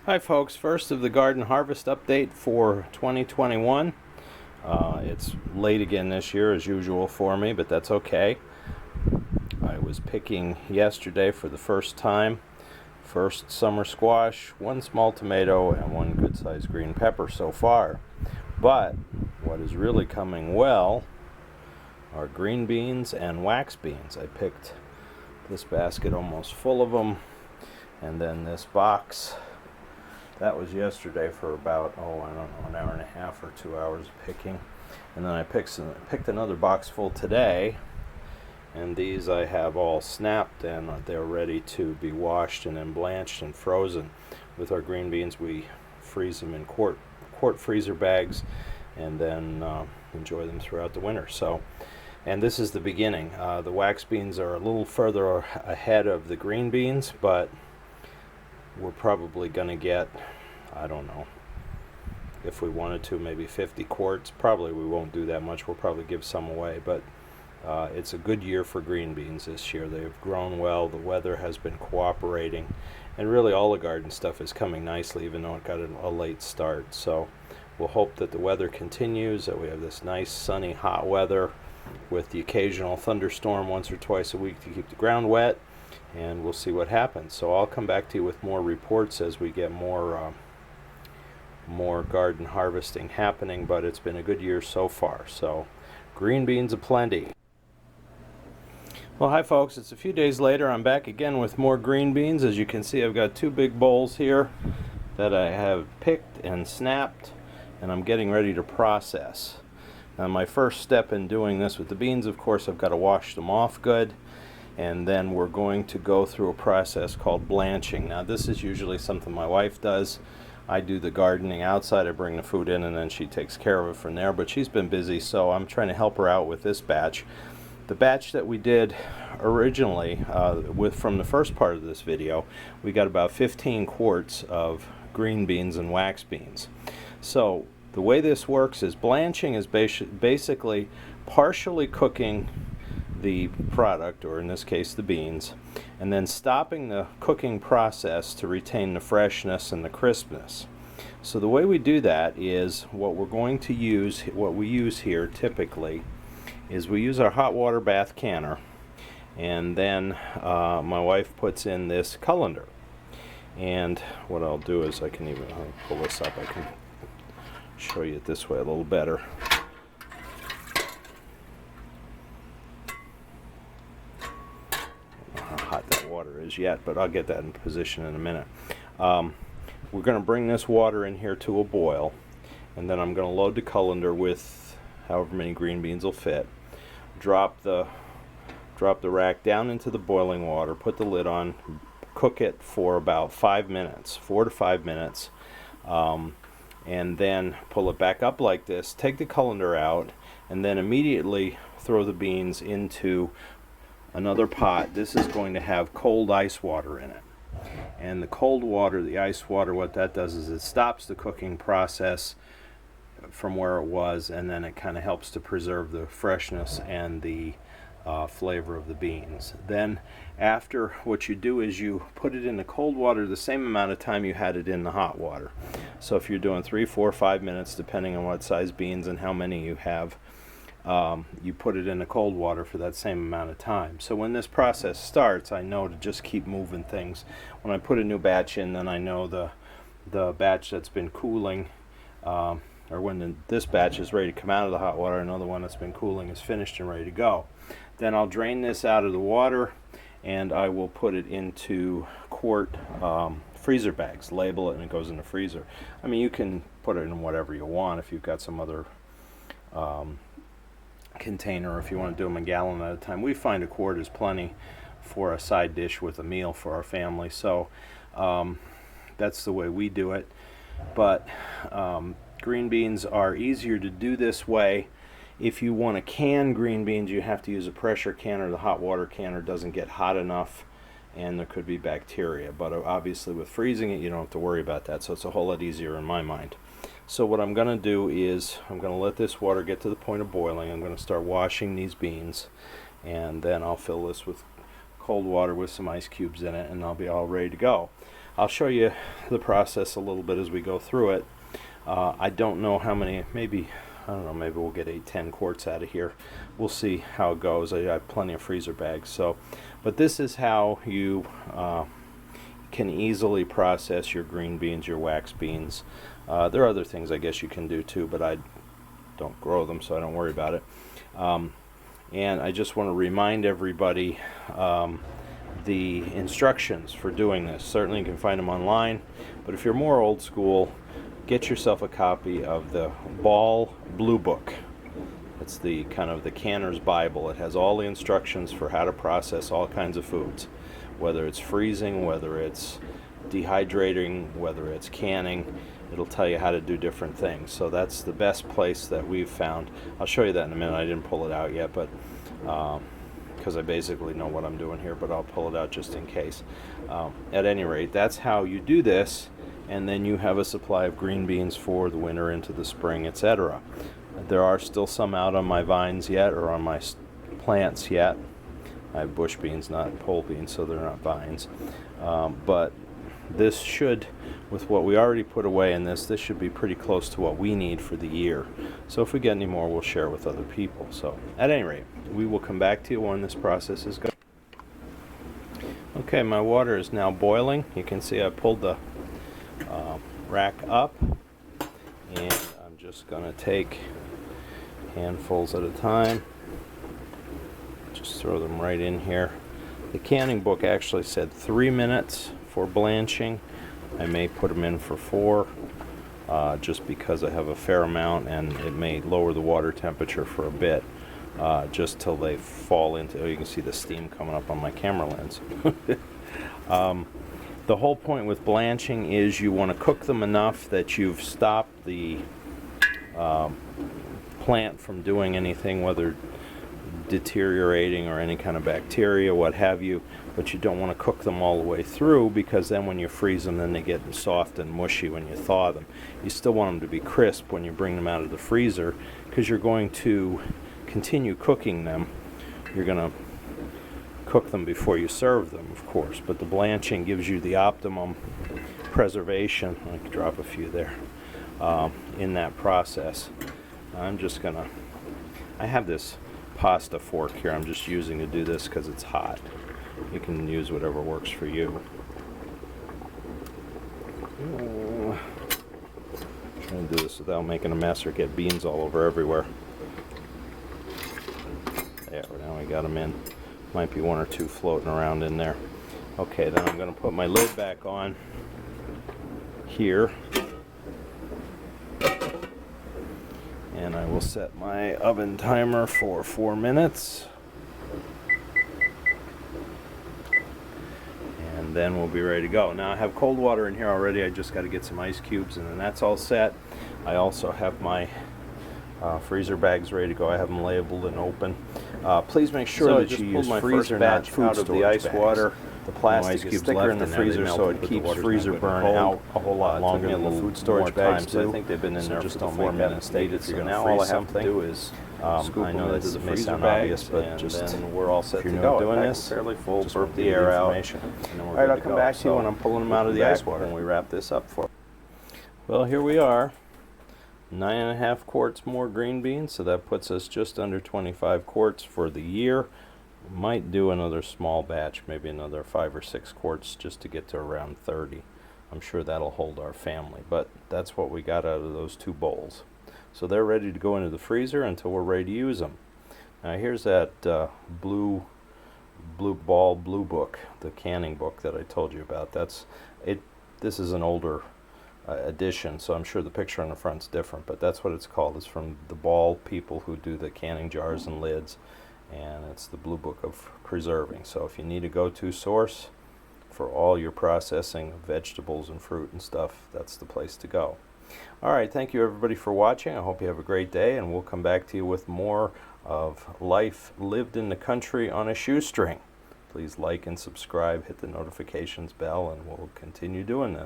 Hi folks, first of the garden harvest update for 2021. It's late again this year as usual for me, but that's okay. I was picking yesterday for the first time. First summer squash, one small tomato, and one good-sized green pepper so far. But what is really coming well are green beans and wax beans. I picked this basket almost full of them, and then this box. That was yesterday for about, I don't know, an hour and a half or 2 hours of picking. And then I picked another box full today. And these I have all snapped and they're ready to be washed and then blanched and frozen. With our green beans, we freeze them in quart freezer bags and then enjoy them throughout the winter. And this is the beginning. The wax beans are a little further ahead of the green beans, but we're probably going to get, I don't know, if we wanted to, maybe 50 quarts. Probably we won't do that much. We'll probably give some away, but it's a good year for green beans this year. They've grown well. The weather has been cooperating, and really all the garden stuff is coming nicely, even though it got a late start. So we'll hope that the weather continues, that we have this nice sunny hot weather with the occasional thunderstorm once or twice a week to keep the ground wet, and we'll see what happens. So I'll come back to you with more reports as we get more garden harvesting happening, but it's been a good year so far. So green beans aplenty. Well, hi folks, it's a few days later. I'm back again with more green beans. As you can see, I've got two big bowls here that I have picked and snapped, and I'm getting ready to process. Now, my first step in doing this with the beans, of course, I've got to wash them off good, and then we're going to go through a process called blanching. Now, this is usually something my wife does. I do the gardening outside. I bring the food in, and then she takes care of it from there, but she's been busy, so I'm trying to help her out with this batch. The batch that we did originally, from the first part of this video, we got about 15 quarts of green beans and wax beans. So the way this works is blanching is basically partially cooking the product, or in this case the beans, and then stopping the cooking process to retain the freshness and the crispness. So the way we do that is what we use here typically is we use our hot water bath canner, and then my wife puts in this colander. And what I'll do is I'll pull this up. I can show you it this way a little better. Hot that water is yet, but I'll get that in position in a minute. We're going to bring this water in here to a boil, and then I'm going to load the colander with however many green beans will fit. Drop the rack down into the boiling water, put the lid on, cook it for about 5 minutes, 4 to 5 minutes, and then pull it back up like this, take the colander out, and then immediately throw the beans into another pot. This is going to have cold ice water in it. And the cold water, the ice water, what that does is it stops the cooking process from where it was, and then it kind of helps to preserve the freshness and the flavor of the beans. Then after, what you do is you put it in the cold water the same amount of time you had it in the hot water. So if you're doing 3, 4, 5 minutes, depending on what size beans and how many you have, you put it in the cold water for that same amount of time. So when this process starts, I know to just keep moving things. When I put a new batch in, then I know the batch that's been cooling, or when this batch is ready to come out of the hot water, another one that's been cooling is finished and ready to go. Then I'll drain this out of the water, and I will put it into quart freezer bags, label it, and it goes in the freezer. I mean, you can put it in whatever you want if you've got some other container, if you want to do them a gallon at a time. We find a quart is plenty for a side dish with a meal for our family, so that's the way we do it. But green beans are easier to do this way. If you want to can green beans, you have to use a pressure canner. The hot water canner doesn't get hot enough, and there could be bacteria. But obviously with freezing it, you don't have to worry about that, so it's a whole lot easier in my mind. So what I'm going to do is I'm going to let this water get to the point of boiling. I'm going to start washing these beans, and then I'll fill this with cold water with some ice cubes in it, and I'll be all ready to go. I'll show you the process a little bit as we go through it. I don't know how many, maybe, I don't know, maybe we'll get 8-10 quarts out of here. We'll see how it goes. I have plenty of freezer bags. So, but this is how you can easily process your green beans, your wax beans. There are other things I guess you can do too, but I don't grow them, so I don't worry about it. And I just want to remind everybody the instructions for doing this. Certainly you can find them online, but if you're more old school, get yourself a copy of the Ball Blue Book. It's the kind of the canner's Bible. It has all the instructions for how to process all kinds of foods, whether it's freezing, whether it's dehydrating, whether it's canning. It'll tell you how to do different things. So that's the best place that we've found. I'll show you that in a minute. I didn't pull it out yet, but because I basically know what I'm doing here, but I'll pull it out just in case. At any rate, that's how you do this, and then you have a supply of green beans for the winter into the spring, etc. There are still some out on my vines yet, or on my plants yet. I have bush beans, not pole beans, so they're not vines. But this should, with what we already put away in this should be pretty close to what we need for the year. So if we get any more, we'll share with other people. So at any rate, we will come back to you when this process is going. Okay, my water is now boiling. You can see I pulled the rack up, and I'm just going to take handfuls at a time. Just throw them right in here. The canning book actually said 3 minutes for blanching. I may put them in for 4, just because I have a fair amount, and it may lower the water temperature for a bit, just till they fall into, oh, you can see the steam coming up on my camera lens. The whole point with blanching is you want to cook them enough that you've stopped the plant from doing anything, whether deteriorating or any kind of bacteria, what have you, but you don't want to cook them all the way through, because then when you freeze them, then they get soft and mushy when you thaw them. You still want them to be crisp when you bring them out of the freezer, because you're going to continue cooking them. You're going to cook them before you serve them, of course, but the blanching gives you the optimum preservation. I could drop a few there in that process. I'm just gonna, I have this pasta fork here I'm just using to do this because it's hot. You can use whatever works for you. Trying to do this without making a mess or get beans all over everywhere. There, now we got them in. Might be 1 or 2 floating around in there. Okay, then I'm going to put my lid back on here. And I will set my oven timer for 4 minutes. And then we'll be ready to go. Now I have cold water in here already. I just got to get some ice cubes, and then that's all set. I also have my freezer bags ready to go. I have them labeled and open. Please make sure that you use freezer, not food out of the ice bags. Water. The plastic is thicker in the freezer, so it keeps freezer burn out a whole lot longer than the food storage bags. So I think they've been in there just for 4 minutes. If you're going to freeze something, all I have to do is scoop them into the freezer bags, but just we're all set to go. Doing this fairly full, burp the air out. All right, I'll come back to you when I'm pulling them out of the ice water when we wrap this up for. Well, here we are. 9.5 quarts more green beans, so that puts us just under 25 quarts for the year. Might do another small batch, maybe another 5 or 6 quarts just to get to around 30. I'm sure that'll hold our family, but that's what we got out of those 2 bowls. So they're ready to go into the freezer until we're ready to use them. Now here's that blue Ball Blue Book, the canning book that I told you about. That's it. This is an older edition, so I'm sure the picture on the front's different, but that's what it's called. It's from the Ball people who do the canning jars and lids, and it's the Blue Book of Preserving. So if you need a go-to source for all your processing of vegetables and fruit and stuff, that's the place to go. All right, thank you everybody for watching. I hope you have a great day, and we'll come back to you with more of life lived in the country on a shoestring. Please like and subscribe, hit the notifications bell, and we'll continue doing that.